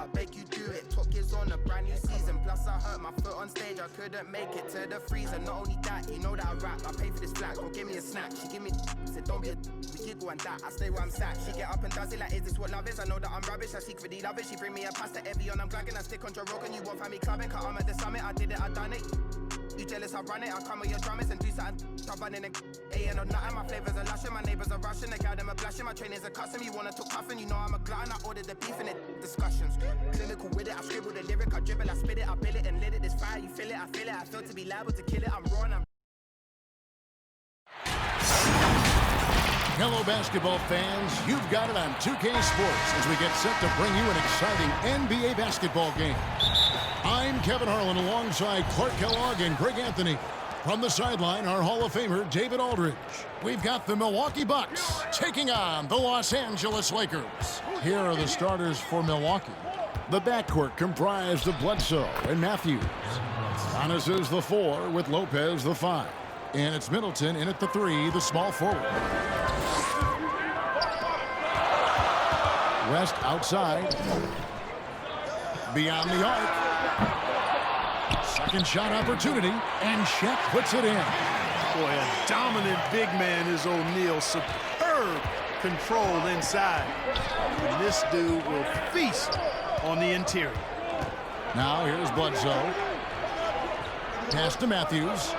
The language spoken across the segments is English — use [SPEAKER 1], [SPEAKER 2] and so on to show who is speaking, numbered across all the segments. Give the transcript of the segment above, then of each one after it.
[SPEAKER 1] I'll make you do it. Top Gear's on a brand new season. Plus I hurt my foot on stage, I couldn't make it to the freezer. Not only that, you know that I rap. I pay for this flat, go give me a snack. She give me said don't be a we giggle and that. I stay where I'm sat. She get up and does it like, is this what love is? I know that I'm rubbish, I secretly love it. She bring me a pasta Evian, I'm glagging. I stick on Joe Rogan, you won't find me clubbing. Cause I'm at the summit, I did it, I done it. You jealous, I run it, I come with your drummers and do something. Stop running and ain't or nothing. My flavors are lushing, my neighbors are rushing. The gal them are blushing, my trainers are custom. You wanna talk cuffing, you know I'm a glutton. I ordered the beef in it, discussions. Clinical with it, I scribble the lyric, I dribble, I spit it, I bill it and lit it. This fire, you feel it, I feel it. I feel to be liable to kill it, I'm raw and I'm
[SPEAKER 2] Hello, basketball fans. You've got it on 2K Sports as we get set to bring you an exciting NBA basketball game. I'm Kevin Harlan alongside Clark Kellogg and Greg Anthony. From the sideline, our Hall of Famer, David Aldridge. We've got the Milwaukee Bucks taking on the Los Angeles Lakers. Here are the starters for Milwaukee. The backcourt comprised of Bledsoe and Matthews. Giannis is the 4 with Lopez the 5. And it's Middleton in at the 3, the small forward. West outside. Beyond the arc. Second shot opportunity, and Shaq puts it in.
[SPEAKER 3] Boy, a dominant big man is O'Neal. Superb control inside. And this dude will feast on the interior.
[SPEAKER 2] Now here's Bledsoe. Pass to Matthews.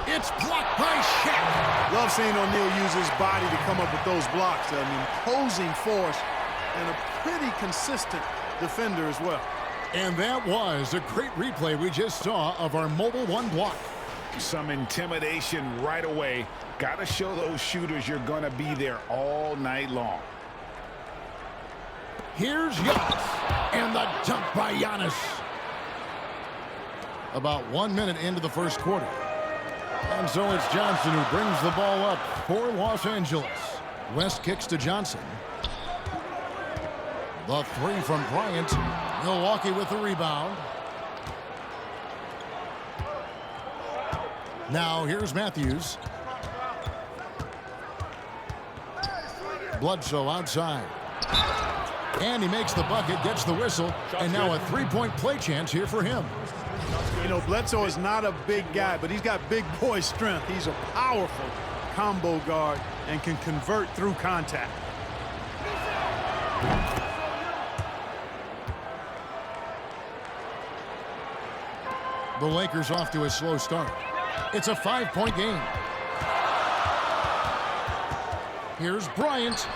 [SPEAKER 2] It's blocked by Shaq.
[SPEAKER 3] Love seeing O'Neal use his body to come up with those blocks. An imposing force and a pretty consistent defender as well.
[SPEAKER 2] And that was a great replay we just saw of our Mobile One block.
[SPEAKER 4] Some intimidation right away. Got to show those shooters you're going to be there all night long.
[SPEAKER 2] Here's Giannis. And the dunk by Giannis. About 1 minute into the first quarter. And so it's Johnson who brings the ball up for Los Angeles. West kicks to Johnson. The 3 from Bryant. Milwaukee with the rebound. Now here's Matthews. Bledsoe outside. And he makes the bucket, gets the whistle, and now a 3-point play chance here for him.
[SPEAKER 3] You know, Bledsoe is not a big guy, but he's got big boy strength. He's a powerful combo guard and can convert through contact.
[SPEAKER 2] The Lakers off to a slow start. It's a 5-point game. Here's Bryant.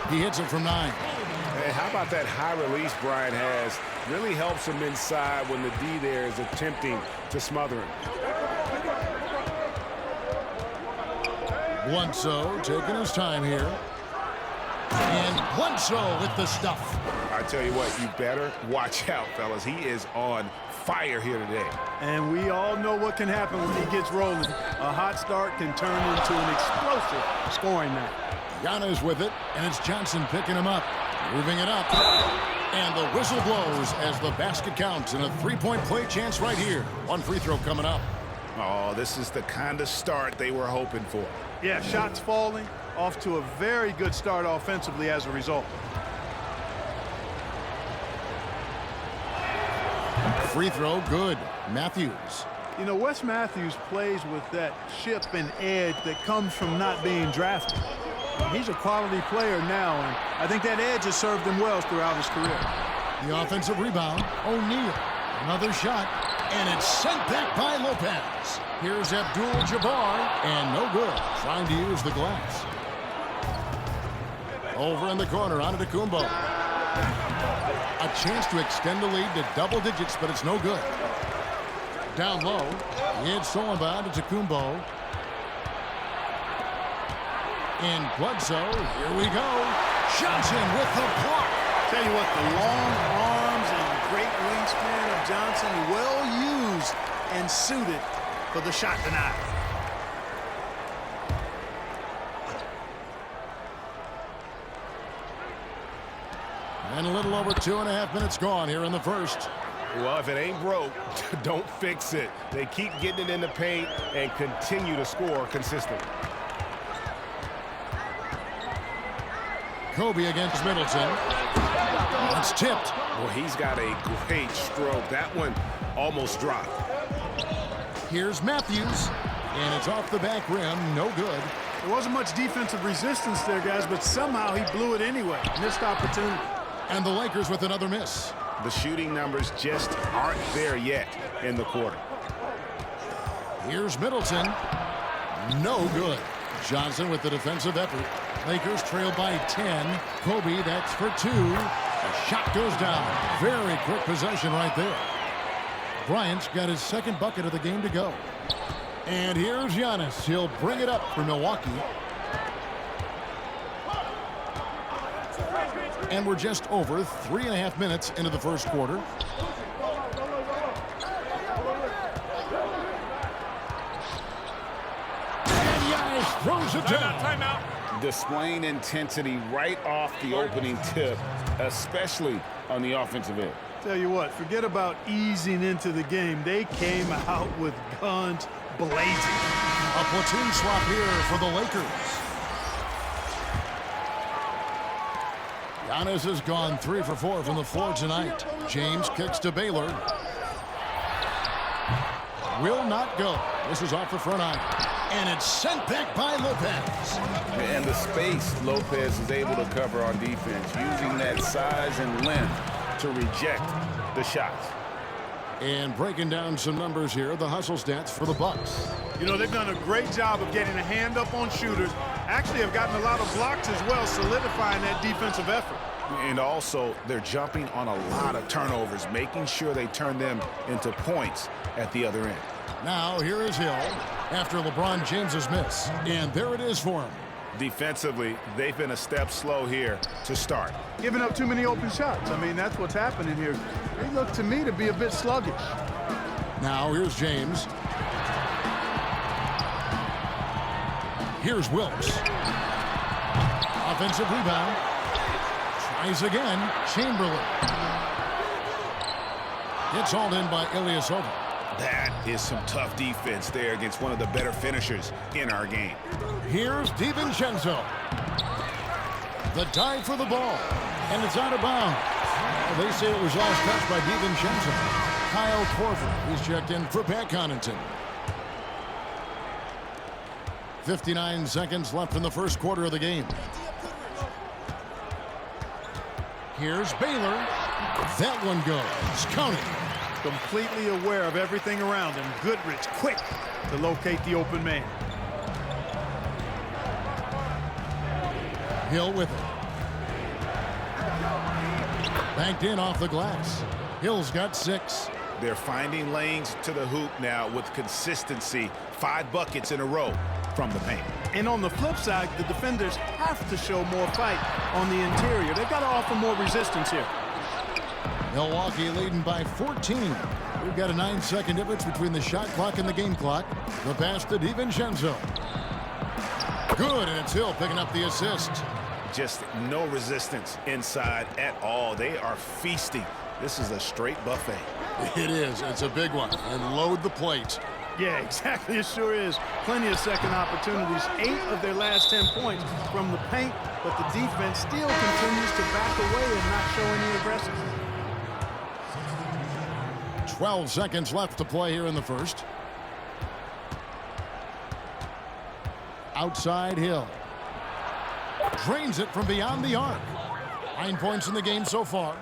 [SPEAKER 2] He hits it from 9.
[SPEAKER 4] Hey, how about that high release Bryant has? Really helps him inside when the D there is attempting to smother him.
[SPEAKER 2] Bledsoe taking his time here. And Bledsoe with the stuff.
[SPEAKER 4] I tell you what, you better watch out, fellas. He is on fire here today.
[SPEAKER 3] And we all know what can happen when he gets rolling. A hot start can turn into an explosive scoring night.
[SPEAKER 2] Giannis with it, and it's Johnson picking him up. Moving it up. And the whistle blows as the basket counts, and a 3-point play chance right here. One free throw coming up.
[SPEAKER 4] Oh, this is the kind of start they were hoping for.
[SPEAKER 3] Yeah, shots falling, off to a very good start offensively as a result.
[SPEAKER 2] Free throw, good. Matthews.
[SPEAKER 3] You know, Wes Matthews plays with that chip and edge that comes from not being drafted. He's a quality player now, and I think that edge has served him well throughout his career.
[SPEAKER 2] The offensive rebound, O'Neal. Another shot, and it's sent back by Lopez. Here's Abdul-Jabbar, and no good. Trying to use the glass. Over in the corner, Antetokounmpo. A chance to extend the lead to double digits, but it's no good. Down low, it's Solomon to Antetokounmpo. And Bledsoe, here we go. Johnson with the block.
[SPEAKER 3] Tell you what, the long arms and great wingspan of Johnson, well used and suited for the shot tonight.
[SPEAKER 2] And a little over 2.5 minutes gone here in the first.
[SPEAKER 4] Well, if it ain't broke, don't fix it. They keep getting it in the paint and continue to score consistently.
[SPEAKER 2] Kobe against Middleton. It's tipped.
[SPEAKER 4] Well, he's got a great stroke. That one almost dropped.
[SPEAKER 2] Here's Matthews, and it's off the back rim. No good.
[SPEAKER 3] There wasn't much defensive resistance there, guys, but somehow he blew it anyway. Missed opportunity.
[SPEAKER 2] And the Lakers with another miss.
[SPEAKER 4] The shooting numbers just aren't there yet in the quarter.
[SPEAKER 2] Here's Middleton. No good. Johnson with the defensive effort. Lakers trail by 10. Kobe, that's for 2. The shot goes down. Very quick possession right there. Bryant's got his second bucket of the game to go. And here's Giannis. He'll bring it up for Milwaukee. And we're just over 3.5 minutes into the first quarter. And Giannis throws it down.
[SPEAKER 5] Timeout.
[SPEAKER 4] Displaying intensity right off the opening tip, especially on the offensive end.
[SPEAKER 3] Tell you what, forget about easing into the game. They came out with guns blazing.
[SPEAKER 2] A platoon swap here for the Lakers. Giannis has gone 3 for 4 from the floor tonight. James kicks to Baylor. Will not go. This is off the front iron. And it's sent back by Lopez.
[SPEAKER 4] And the space Lopez is able to cover on defense, using that size and length to reject the shots.
[SPEAKER 2] And breaking down some numbers here, the hustle stats for the Bucks.
[SPEAKER 3] You know, they've done a great job of getting a hand up on shooters. Actually have gotten a lot of blocks as well, solidifying that defensive effort.
[SPEAKER 4] And also, they're jumping on a lot of turnovers, making sure they turn them into points at the other end.
[SPEAKER 2] Now, here is Hill after LeBron James's miss. And there it is for him.
[SPEAKER 4] Defensively, they've been a step slow here to start.
[SPEAKER 3] Giving up too many open shots. I mean, that's what's happening here. They look to me to be a bit sluggish.
[SPEAKER 2] Now, here's James. Here's Wilkes. Offensive rebound. Tries again. Chamberlain. It's hauled in by Ilyasova.
[SPEAKER 4] That is some tough defense there against one of the better finishers in our game.
[SPEAKER 2] Here's DiVincenzo. The dive for the ball. And it's out of bounds. Well, they say it was last touched by DiVincenzo. Kyle Korver. He's checked in for Pat Connaughton. 59 seconds left in the first quarter of the game. Here's Baylor. That one goes. Count it.
[SPEAKER 3] Completely aware of everything around him. Goodrich quick to locate the open man.
[SPEAKER 2] Hill with it. Banked in off the glass. Hill's got 6.
[SPEAKER 4] They're finding lanes to the hoop now with consistency. 5 buckets in a row from the paint.
[SPEAKER 3] And on the flip side, the defenders have to show more fight on the interior. They've got to offer more resistance here.
[SPEAKER 2] Milwaukee leading by 14. We've got a 9-second difference between the shot clock and the game clock. The pass to DiVincenzo. Good, and it's Hill picking up the assist.
[SPEAKER 4] Just no resistance inside at all. They are feasting. This is a straight buffet.
[SPEAKER 2] It is. It's a big one. And load the plate.
[SPEAKER 3] Yeah, exactly. It sure is. Plenty of second opportunities. 8 of their last 10 points from the paint, but the defense still continues to back away and not show any aggressiveness.
[SPEAKER 2] 12 seconds left to play here in the first. Outside Hill. Drains it from beyond the arc. 9 points in the game so far.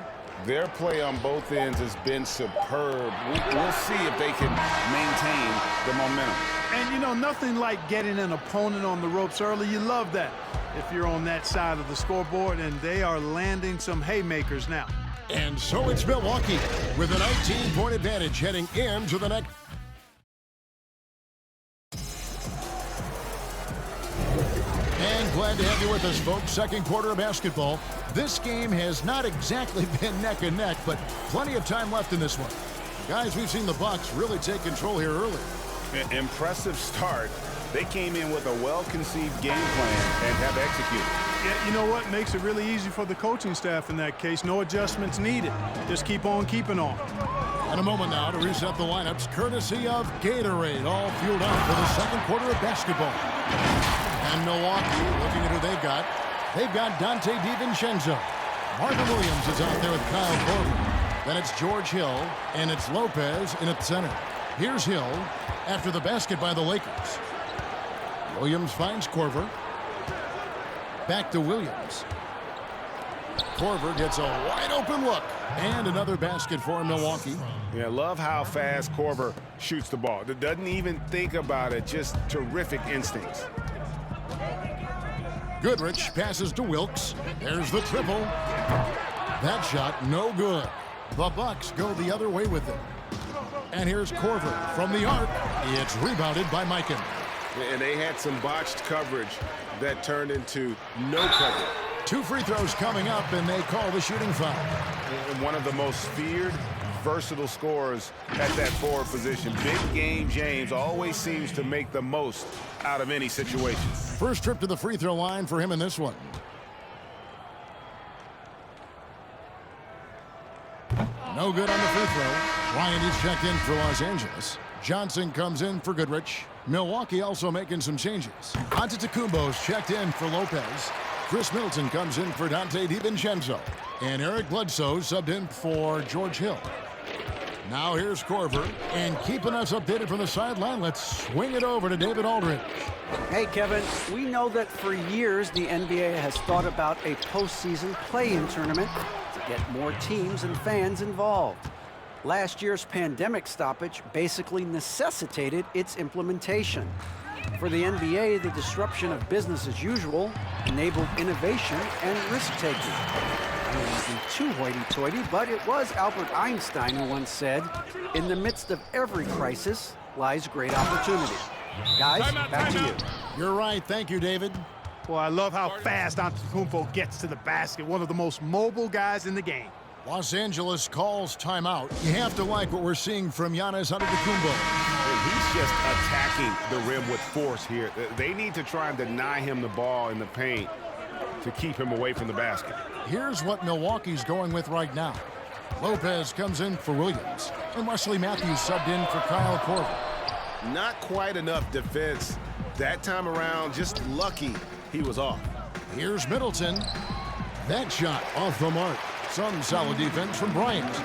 [SPEAKER 4] Their play on both ends has been superb. We'll see if they can maintain the momentum.
[SPEAKER 3] And, you know, nothing like getting an opponent on the ropes early. You love that if you're on that side of the scoreboard, and they are landing some haymakers now.
[SPEAKER 2] And so it's Milwaukee with a 19-point advantage heading into the next. And glad to have you with us, folks. Second quarter of basketball. This game has not exactly been neck and neck, but plenty of time left in this one. Guys, we've seen the Bucks really take control here early.
[SPEAKER 4] Impressive start. They came in with a well-conceived game plan and have executed.
[SPEAKER 3] Yeah, you know what? Makes it really easy for the coaching staff in that case. No adjustments needed. Just keep on keeping on.
[SPEAKER 2] And a moment now to reset the lineups, courtesy of Gatorade, all fueled up for the second quarter of basketball. And Milwaukee, looking at who they've got, They've got Dante DiVincenzo. Marvin Williams is out there with Kyle Korver. Then it's George Hill, and it's Lopez in at the center. Here's Hill after the basket by the Lakers. Williams finds Korver. Back to Williams. Korver gets a wide open look. And another basket for Milwaukee.
[SPEAKER 4] Yeah, love how fast Korver shoots the ball. Doesn't even think about it. Just terrific instincts.
[SPEAKER 2] Goodrich passes to Wilkes. There's the triple. That shot no good. The Bucks go the other way with it. And here's Korver from the arc. It's rebounded by Mikan.
[SPEAKER 4] And they had some botched coverage that turned into no coverage.
[SPEAKER 2] 2 free throws coming up, and they call the shooting foul.
[SPEAKER 4] And one of the most feared, versatile scorers at that forward position. Big game James always seems to make the most out of any situation.
[SPEAKER 2] First trip to the free throw line for him in this one. No good on the free throw. Bryant is checked in for Los Angeles. Johnson comes in for Goodrich. Milwaukee also making some changes. Antetokounmpo's checked in for Lopez. Chris Middleton comes in for Dante DiVincenzo. And Eric Bledsoe subbed in for George Hill. Now here's Korver. And keeping us updated from the sideline, let's swing it over to David Aldridge.
[SPEAKER 5] Hey, Kevin, we know that for years the NBA has thought about a postseason play-in tournament to get more teams and fans involved. Last year's pandemic stoppage basically necessitated its implementation. For the NBA, the disruption of business as usual enabled innovation and risk-taking. I don't want to be too hoity-toity, but it was Albert Einstein who once said, "In the midst of every crisis lies great opportunity." Guys, back to you.
[SPEAKER 2] You're right. Thank you, David.
[SPEAKER 3] Well, I love how fast Antetokounmpo gets to the basket. One of the most mobile guys in the game.
[SPEAKER 2] Los Angeles calls timeout. You have to like what we're seeing from Giannis Antetokounmpo.
[SPEAKER 4] He's just attacking the rim with force here. They need to try and deny him the ball in the paint to keep him away from the basket.
[SPEAKER 2] Here's what Milwaukee's going with right now. Lopez comes in for Williams. And Wesley Matthews subbed in for Kyle Korver.
[SPEAKER 4] Not quite enough defense that time around. Just lucky he was off.
[SPEAKER 2] Here's Middleton. That shot off the mark. Some solid defense from Bryant.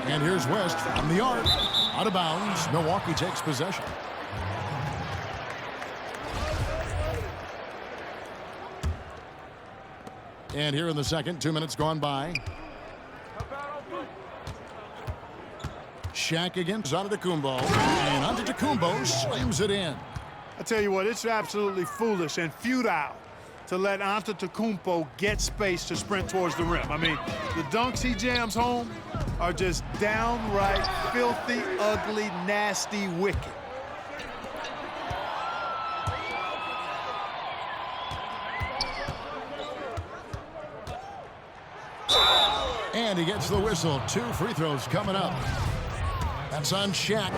[SPEAKER 2] And here's West from the arc. Out of bounds. Milwaukee takes possession. And here in the second, 2 minutes gone by. Shaq against Antetokounmpo. And Antetokounmpo slams it in.
[SPEAKER 3] I tell you what, it's absolutely foolish and futile to let Antetokounmpo get space to sprint towards the rim. I mean, the dunks he jams home are just downright filthy, ugly, nasty, wicked.
[SPEAKER 2] And he gets the whistle. 2 free throws coming up. That's on Shaq.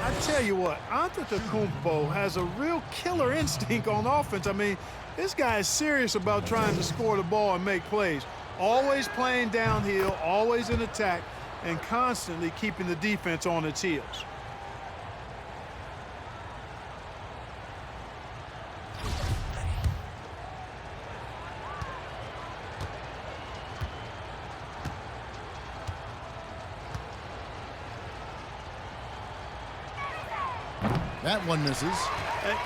[SPEAKER 3] I tell you what, Antetokounmpo has a real killer instinct on offense. I mean, this guy is serious about trying to score the ball and make plays. Always playing downhill, always in attack, and constantly keeping the defense on its heels.
[SPEAKER 2] That one misses.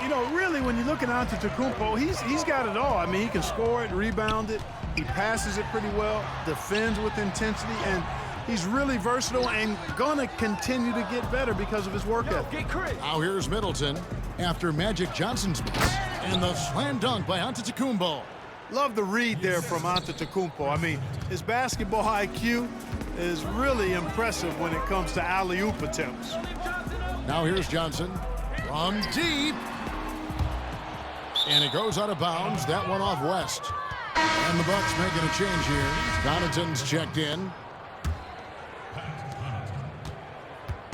[SPEAKER 3] You know, really, when you look at Antetokounmpo, he's got it all. I mean, he can score it, rebound it, he passes it pretty well, defends with intensity, and he's really versatile and gonna continue to get better because of his work ethic.
[SPEAKER 2] Now here's Middleton after Magic Johnson's miss. And the slam dunk by Antetokounmpo.
[SPEAKER 3] Love the read there from Antetokounmpo. I mean, his basketball IQ is really impressive when it comes to alley-oop attempts.
[SPEAKER 2] Now here's Johnson from deep. And it goes out of bounds. That one off West. And the Bucks making a change here. Connaughton's checked in.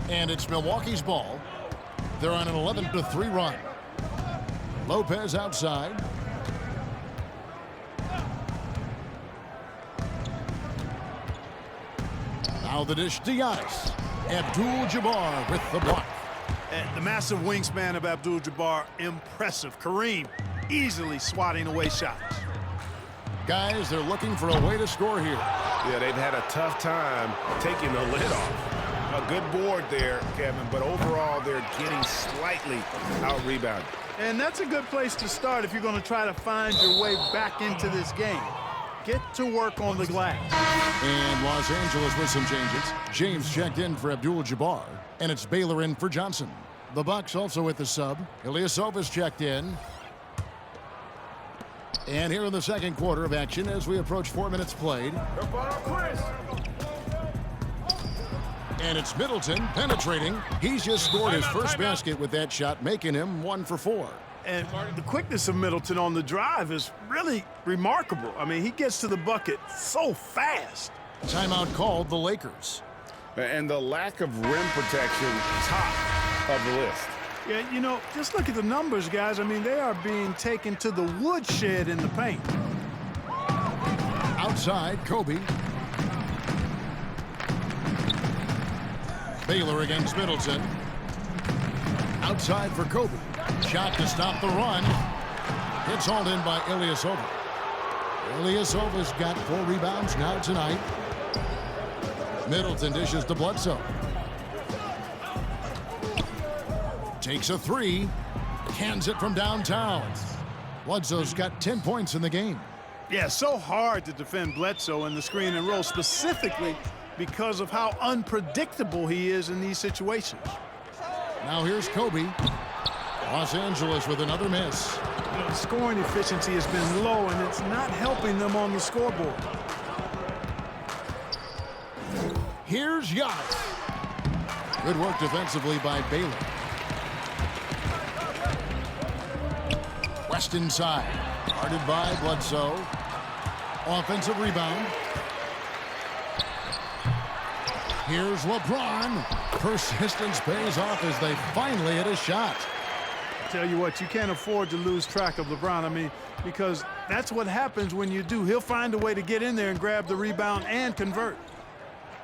[SPEAKER 2] And it's Milwaukee's ball. They're on an 11-3 run. Lopez outside. Now the dish to Giannis. Abdul-Jabbar with the block.
[SPEAKER 3] And the massive wingspan of Abdul-Jabbar, impressive. Kareem easily swatting away shots.
[SPEAKER 2] Guys, they're looking for a way to score here.
[SPEAKER 4] Yeah, they've had a tough time taking the lid off. A good board there, Kevin, but overall they're getting slightly out-rebounded.
[SPEAKER 3] And that's a good place to start if you're going to try to find your way back into this game. Get to work on the glass.
[SPEAKER 2] And Los Angeles with some changes. James checked in for Abdul-Jabbar, and it's Baylor in for Johnson. The Bucks also with the sub. Ilyasovas checked in. And here in the second quarter of action as we approach 4 minutes played. And it's Middleton penetrating. He's just scored his first basket with that shot, making him 1 for 4.
[SPEAKER 3] And the quickness of Middleton on the drive is really remarkable. I mean, he gets to the bucket so fast.
[SPEAKER 2] Timeout called the Lakers.
[SPEAKER 4] And the lack of rim protection, top of the list.
[SPEAKER 3] Yeah, you know, just look at the numbers, guys. I mean, they are being taken to the woodshed in the paint.
[SPEAKER 2] Outside, Kobe. Baylor against Middleton. Outside for Kobe. Shot to stop the run. It's hauled in by Ilyasova. Ilyasova's got 4 rebounds now tonight. Middleton dishes to Bledsoe. Takes a 3. Cans it from downtown. Bledsoe's got 10 points in the game.
[SPEAKER 3] Yeah, so hard to defend Bledsoe in the screen and roll, specifically because of how unpredictable he is in these situations.
[SPEAKER 2] Now here's Kobe. Los Angeles with another miss.
[SPEAKER 3] You know, scoring efficiency has been low, and it's not helping them on the scoreboard.
[SPEAKER 2] Here's Giannis. Good work defensively by Baylor. West inside. Guarded by Bledsoe. Offensive rebound. Here's LeBron. Persistence pays off as they finally hit a shot.
[SPEAKER 3] Tell you what, you can't afford to lose track of LeBron. I mean, because that's what happens when you do. He'll find a way to get in there and grab the rebound and convert.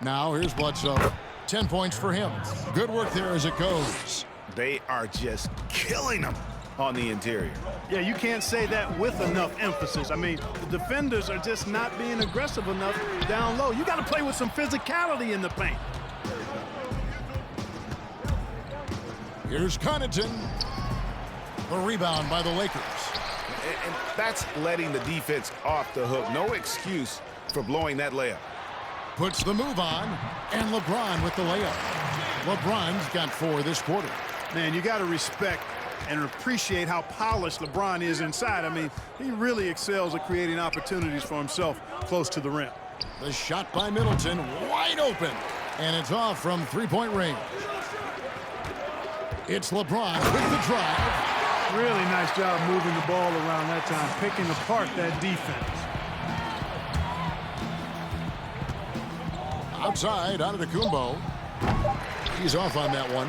[SPEAKER 2] Now here's Bledsoe. 10 points for him. Good work there as it goes.
[SPEAKER 4] They are just killing them on the interior.
[SPEAKER 3] Yeah, you can't say that with enough emphasis. I mean, the defenders are just not being aggressive enough down low. You got to play with some physicality in the paint.
[SPEAKER 2] Here's Connaughton. The rebound by the Lakers.
[SPEAKER 4] And that's letting the defense off the hook. No excuse for blowing that layup.
[SPEAKER 2] Puts the move on, and LeBron with the layup. LeBron's got 4 this quarter.
[SPEAKER 3] Man, you got to respect and appreciate how polished LeBron is inside. I mean, he really excels at creating opportunities for himself close to the rim.
[SPEAKER 2] The shot by Middleton, wide open, and it's off from 3-point range. It's LeBron with the drive.
[SPEAKER 3] Really nice job moving the ball around that time, picking apart that defense.
[SPEAKER 2] Outside, Antetokounmpo. He's off on that one.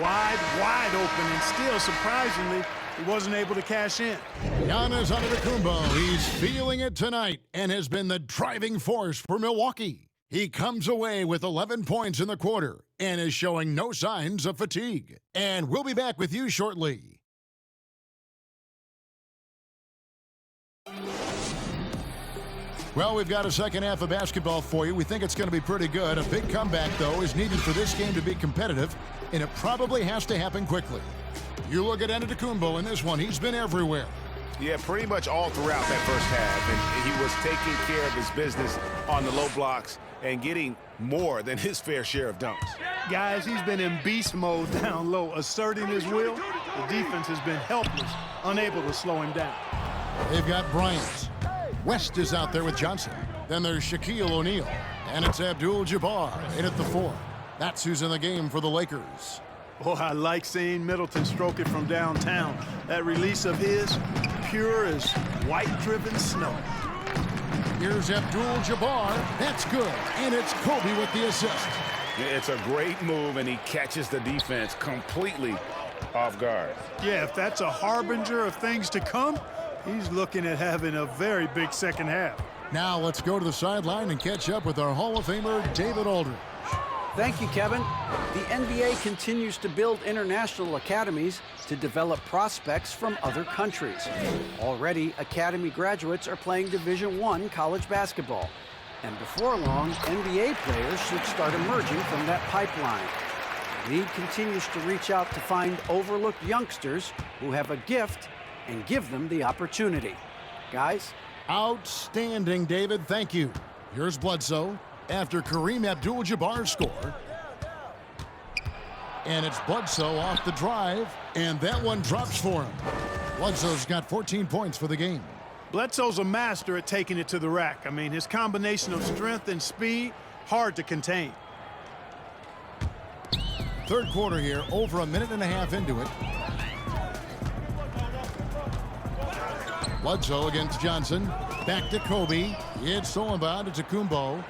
[SPEAKER 3] Wide open, and still, surprisingly, he wasn't able to cash in.
[SPEAKER 2] Giannis Antetokounmpo, he's feeling it tonight and has been the driving force for Milwaukee. He comes away with 11 points in the quarter and is showing no signs of fatigue. And we'll be back with you shortly. Well, we've got a second half of basketball for you. We think it's going to be pretty good. A big comeback, though, is needed for this game to be competitive, and it probably has to happen quickly. You look at Antetokounmpo in this one. He's been everywhere.
[SPEAKER 4] Yeah, pretty much all throughout that first half, and he was taking care of his business on the low blocks and getting more than his fair share of dunks.
[SPEAKER 3] Guys, he's been in beast mode down low, asserting his will. The defense has been helpless, unable to slow him down.
[SPEAKER 2] They've got Bryant. West is out there with Johnson. Then there's Shaquille O'Neal. And it's Abdul-Jabbar in at the 4. That's who's in the game for the Lakers.
[SPEAKER 3] Oh, I like seeing Middleton stroke it from downtown. That release of his, pure as white-driven snow.
[SPEAKER 2] Here's Abdul-Jabbar. That's good. And it's Kobe with the assist.
[SPEAKER 4] It's a great move, and he catches the defense completely off guard.
[SPEAKER 3] Yeah, if that's a harbinger of things to come, he's looking at having a very big second half.
[SPEAKER 2] Now let's go to the sideline and catch up with our Hall of Famer, David Aldridge.
[SPEAKER 5] Thank you, Kevin. The NBA continues to build international academies to develop prospects from other countries. Already, academy graduates are playing Division I college basketball. And before long, NBA players should start emerging from that pipeline. The league continues to reach out to find overlooked youngsters who have a gift and give them the opportunity. Guys?
[SPEAKER 2] Outstanding, David. Thank you. Here's Bledsoe after Kareem Abdul-Jabbar's score. And it's Bledsoe off the drive, and that one drops for him. Bledsoe's got 14 points for the game.
[SPEAKER 3] Bledsoe's a master at taking it to the rack. I mean, his combination of strength and speed, hard to contain.
[SPEAKER 2] Third quarter here, over a minute and a half into it. Bledsoe against Johnson. Back to Kobe. It's stolen by Antetokounmpo.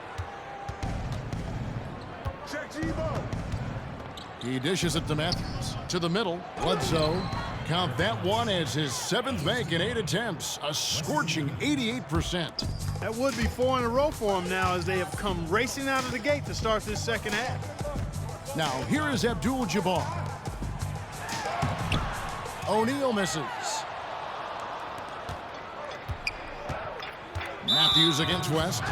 [SPEAKER 2] He dishes it to Matthews. To the middle. Bledsoe. Count that one as his 7th make in 8 attempts. A scorching 88%.
[SPEAKER 3] That would be 4 in a row for him now as they have come racing out of the gate to start this second half.
[SPEAKER 2] Now, here is Abdul-Jabbar. O'Neal misses. Matthews against West.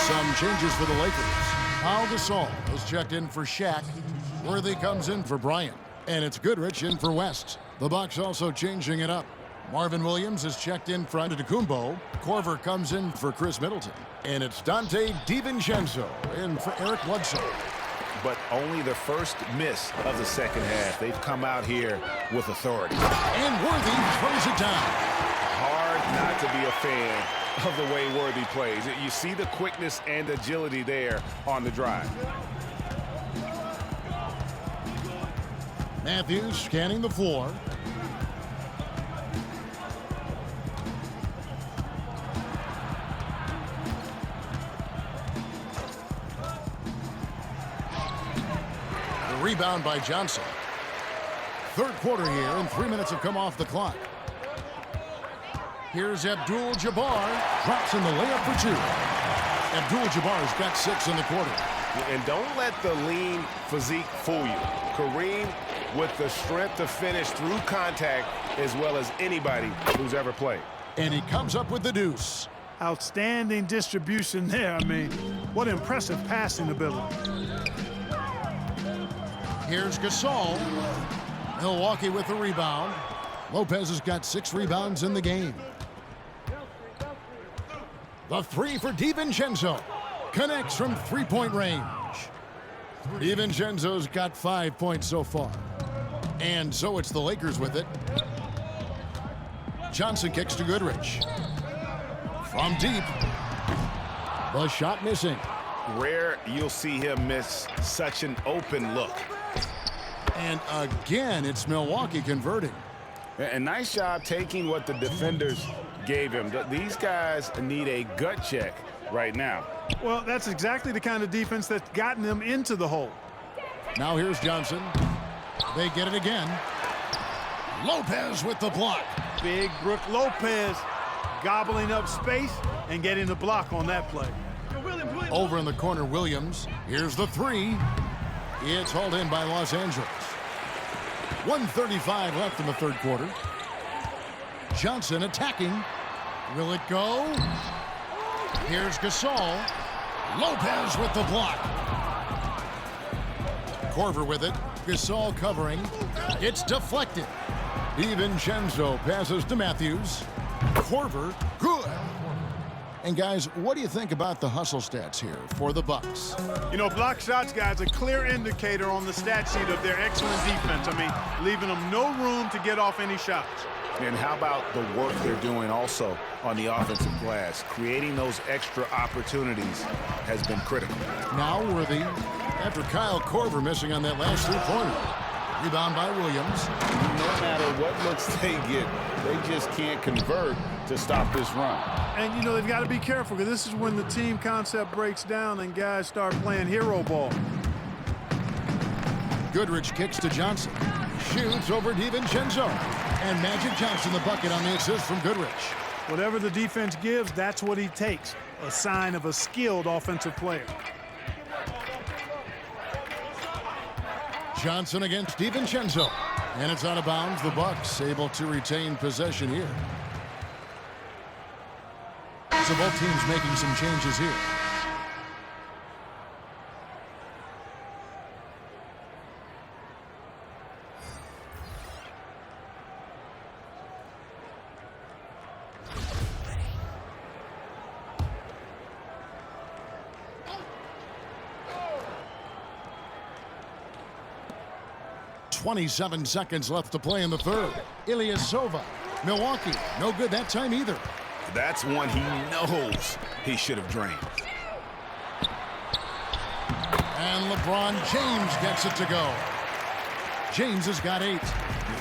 [SPEAKER 2] Some changes for the Lakers. Pau Gasol is checked in for Shaq. Worthy comes in for Bryant. And it's Goodrich in for West. The Bucks also changing it up. Marvin Williams is checked in for Antetokounmpo. Korver comes in for Chris Middleton. And it's Dante DiVincenzo in for Eric Bledsoe.
[SPEAKER 4] But only the first miss of the second half. They've come out here with authority.
[SPEAKER 2] And Worthy throws it down.
[SPEAKER 4] Hard not to be a fan of the way Worthy plays. You see the quickness and agility there on the drive.
[SPEAKER 2] Matthews scanning the floor. The rebound by Johnson. Third quarter here, and 3 minutes have come off the clock. Here's Abdul-Jabbar. Drops in the layup for 2. Abdul-Jabbar's got 6 in the quarter.
[SPEAKER 4] And don't let the lean physique fool you. Kareem with the strength to finish through contact as well as anybody who's ever played.
[SPEAKER 2] And he comes up with the deuce.
[SPEAKER 3] Outstanding distribution there. I mean, what impressive passing ability.
[SPEAKER 2] Here's Gasol. Milwaukee with the rebound. Lopez has got 6 rebounds in the game. The 3 for DiVincenzo. Connects from 3-point range. DiVincenzo's got 5 points so far. And so it's the Lakers with it. Johnson kicks to Goodrich. From deep. The shot missing.
[SPEAKER 4] Rare you'll see him miss such an open look.
[SPEAKER 2] And again, it's Milwaukee converting.
[SPEAKER 4] And nice job taking what the defenders gave him. These guys need a gut check right now.
[SPEAKER 3] Well, that's exactly the kind of defense that's gotten them into the hole.
[SPEAKER 2] Now here's Johnson. They get it again. Lopez with the block.
[SPEAKER 3] Big Brook Lopez gobbling up space and getting the block on that play.
[SPEAKER 2] Over in the corner, Williams. Here's the 3. It's hauled in by Los Angeles. 1:35 left in the third quarter. Johnson attacking. Will it go? Here's Gasol. Lopez with the block. Korver with it. Gasol covering. It's deflected. DiVincenzo passes to Matthews. Korver, good. And guys, what do you think about the hustle stats here for the Bucks?
[SPEAKER 3] You know, block shots, guys, a clear indicator on the stat sheet of their excellent defense. I mean, leaving them no room to get off any shots.
[SPEAKER 4] And how about the work they're doing also on the offensive glass? Creating those extra opportunities has been critical.
[SPEAKER 2] Now Worthy, after Kyle Korver missing on that last 3-pointer. Rebound by Williams.
[SPEAKER 4] No matter what looks they get, they just can't convert to stop this run.
[SPEAKER 3] And, you know, they've got to be careful because this is when the team concept breaks down and guys start playing hero ball.
[SPEAKER 2] Goodrich kicks to Johnson. Shoots over DiVincenzo. And Magic Johnson the bucket on the assist from Goodrich.
[SPEAKER 3] Whatever the defense gives, that's what he takes. A sign of a skilled offensive player.
[SPEAKER 2] Johnson against DiVincenzo. And it's out of bounds. The Bucks able to retain possession here. So both teams making some changes here. .27 seconds left to play in the third. Ilyasova. Milwaukee. No good that time either.
[SPEAKER 4] That's one he knows he should have drained.
[SPEAKER 2] And LeBron James gets it to go. James has got 8.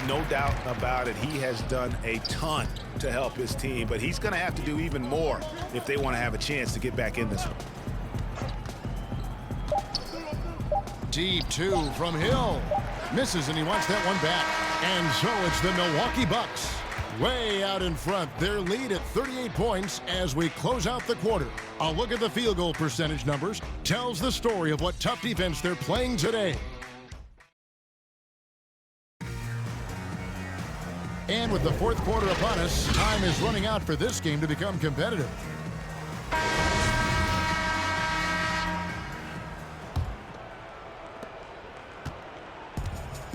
[SPEAKER 4] No doubt about it. He has done a ton to help his team, but he's going to have to do even more if they want to have a chance to get back in this one.
[SPEAKER 2] Deep 2 from Hill. Misses, and he wants that one back. And so it's the Milwaukee Bucks way out in front. Their lead at 38 points as we close out the quarter. A look at the field goal percentage numbers tells the story of what tough defense they're playing today. And with the fourth quarter upon us, time is running out for this game to become competitive.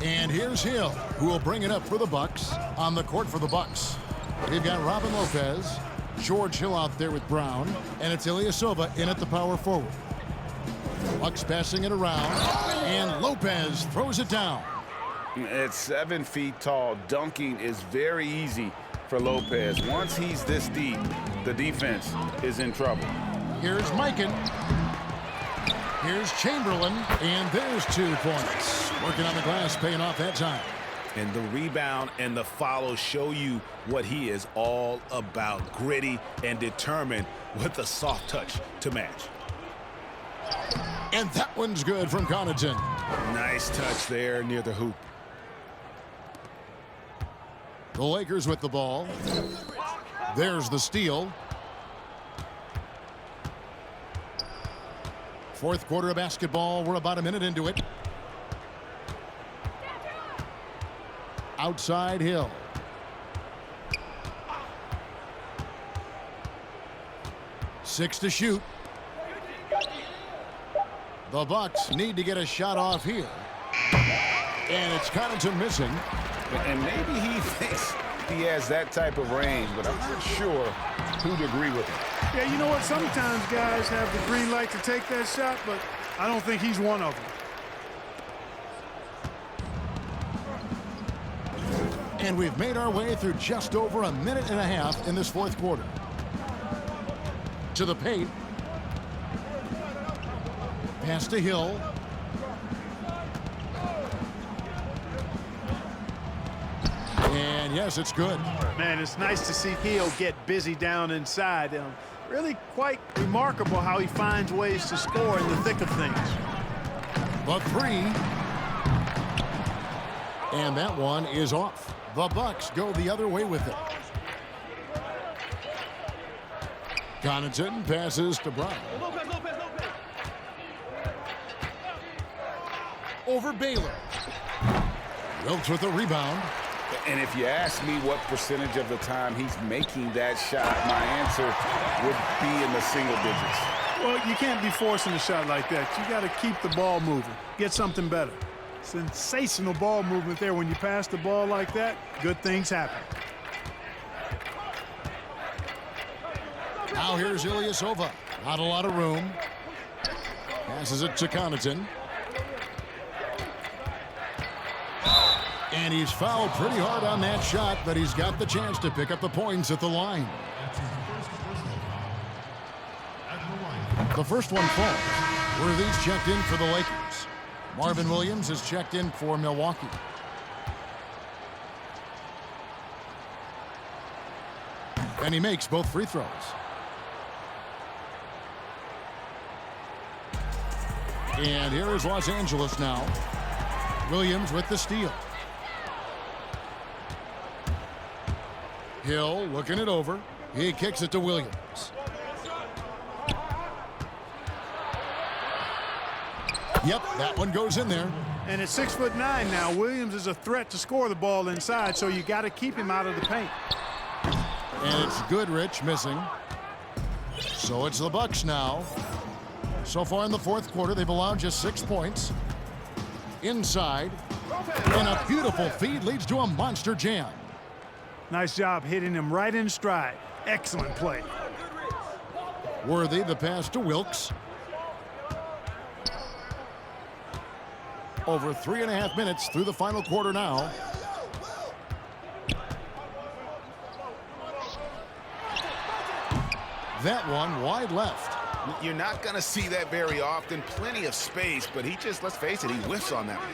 [SPEAKER 2] And here's Hill, who will bring it up for the Bucks. On the court for the Bucks, they've got Robin Lopez, George Hill out there with Brown, and it's Ilyasova in at the power forward. Bucks passing it around, and Lopez throws it down.
[SPEAKER 4] At 7 feet tall, dunking is very easy for Lopez. Once he's this deep, the defense is in trouble.
[SPEAKER 2] Here's Mikan. Here's Chamberlain, and there's 2 points. Working on the glass, paying off that time.
[SPEAKER 4] And the rebound and the follow show you what he is all about. Gritty and determined with a soft touch to match.
[SPEAKER 2] And that one's good from Connaughton.
[SPEAKER 4] Nice touch there near the hoop.
[SPEAKER 2] The Lakers with the ball. There's the steal. Fourth quarter of basketball. We're about a minute into it. Outside Hill. Six to shoot. The Bucks need to get a shot off here. And it's Connaughton missing.
[SPEAKER 4] And maybe he thinks he has that type of range, but I'm not sure who'd agree with him.
[SPEAKER 3] Yeah, you know what? Sometimes guys have the green light to take that shot, but I don't think he's one of them.
[SPEAKER 2] And we've made our way through just over a minute and a half in this fourth quarter. To the paint. Pass to Hill. And yes, it's good.
[SPEAKER 3] Man, it's nice to see Hill get busy down inside. Really quite remarkable how he finds ways to score in the thick of things.
[SPEAKER 2] The 3. And that one is off. The Bucks go the other way with it. Connaughton passes to Brown. Over Baylor. Wilkes with a rebound.
[SPEAKER 4] And if you ask me what percentage of the time he's making that shot, my answer would be in the single digits.
[SPEAKER 3] Well, you can't be forcing a shot like that. You got to keep the ball moving. Get something better. Sensational ball movement there. When you pass the ball like that, good things happen.
[SPEAKER 2] Now here's Ilyasova. Not a lot of room. Passes it to Connaughton. And he's fouled pretty hard on that shot, but he's got the chance to pick up the points at the line. The first one falls. Worthy's checked in for the Lakers. Marvin Williams is checked in for Milwaukee. And he makes both free throws. And here is Los Angeles now. Williams with the steal. Hill looking it over. He kicks it to Williams. Yep, that one goes in there.
[SPEAKER 3] And at 6'9" now, Williams is a threat to score the ball inside, so you got to keep him out of the paint.
[SPEAKER 2] And it's Goodrich missing. So it's the Bucks now. So far in the fourth quarter, they've allowed just 6 points. Inside, and a beautiful feed leads to a monster jam.
[SPEAKER 3] Nice job hitting him right in stride. Excellent play.
[SPEAKER 2] Worthy, the pass to Wilkes. Over 3.5 minutes through the final quarter now. That one wide left.
[SPEAKER 4] You're not going to see that very often. Plenty of space, but he just, let's face it, he whiffs on that one.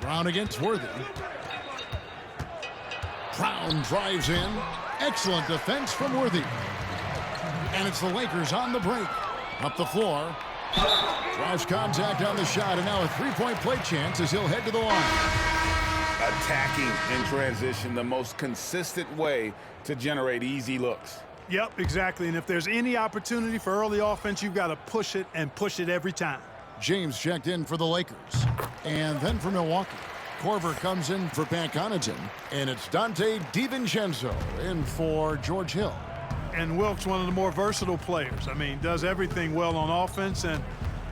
[SPEAKER 2] Brown against Worthy. Brown drives in. Excellent defense from Worthy. And it's the Lakers on the break. Up the floor. Drives contact on the shot, and now a three-point play chance as he'll head to the line.
[SPEAKER 4] Attacking in transition, the most consistent way to generate easy looks.
[SPEAKER 3] Yep, exactly. And if there's any opportunity for early offense, you've got to push it and push it every time.
[SPEAKER 2] James checked in for the Lakers. And then for Milwaukee, Korver comes in for Pat Connaughton. And it's Dante DiVincenzo in for George Hill.
[SPEAKER 3] And Wilkes, one of the more versatile players. I mean, does everything well on offense and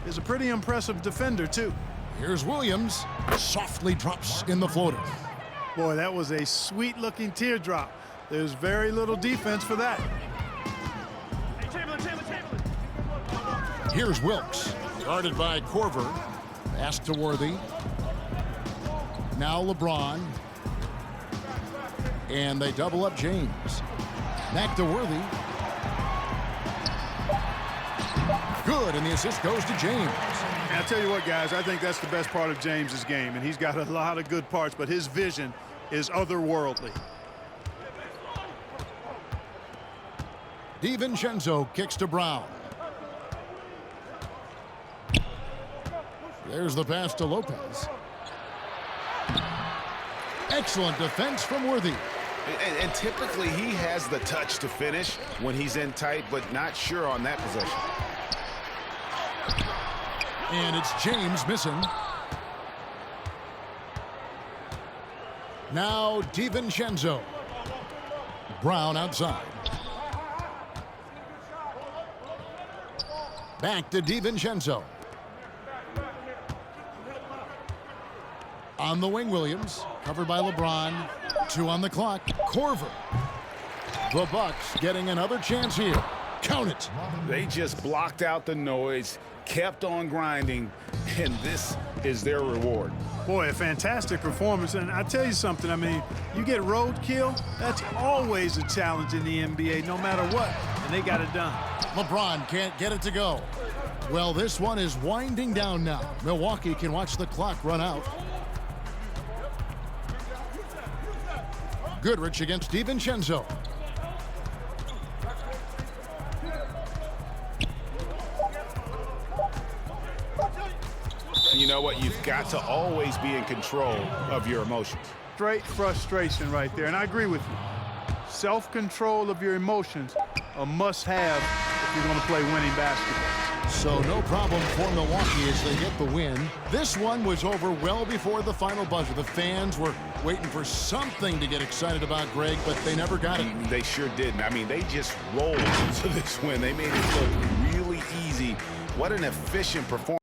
[SPEAKER 3] is a pretty impressive defender, too.
[SPEAKER 2] Here's Williams. Softly drops in the floater.
[SPEAKER 3] Boy, that was a sweet-looking teardrop. There's very little defense for that.
[SPEAKER 2] Here's Wilkes. Guarded by Korver. Pass to Worthy. Now LeBron. And they double up James. Back to Worthy. Good, and the assist goes to James.
[SPEAKER 3] And I'll tell you what, guys, I think that's the best part of James's game, and he's got a lot of good parts, but his vision is otherworldly.
[SPEAKER 2] DiVincenzo kicks to Brown. There's the pass to Lopez. Excellent defense from Worthy.
[SPEAKER 4] And typically he has the touch to finish when he's in tight, but not sure on that possession.
[SPEAKER 2] And it's James missing. Now DiVincenzo. Brown outside. Back to DiVincenzo. On the wing, Williams. Covered by LeBron. 2 on the clock. Korver. The Bucks getting another chance here. Count it.
[SPEAKER 4] They just blocked out the noise, kept on grinding, and this is their reward.
[SPEAKER 3] Boy, a fantastic performance. And I tell you something, I mean, you get roadkill, that's always a challenge in the NBA, no matter what. And they got it done.
[SPEAKER 2] LeBron can't get it to go. Well, this one is winding down now. Milwaukee can watch the clock run out. Goodrich against DiVincenzo.
[SPEAKER 4] You know what? You've got to always be in control of your emotions.
[SPEAKER 3] Straight frustration right there, and I agree with you. Self-control of your emotions, a must-have if you're going to play winning basketball.
[SPEAKER 2] So no problem for Milwaukee as they get the win. This one was over well before the final buzzer. The fans were waiting for something to get excited about, Greg, but they never got it.
[SPEAKER 4] They sure didn't. I mean, they just rolled into this win. They made it look really easy. What an efficient performance.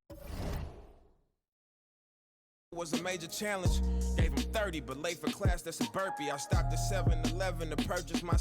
[SPEAKER 6] Was a major challenge. Gave him 30, but late for class, that's a burpee. I stopped at 7-Eleven to purchase my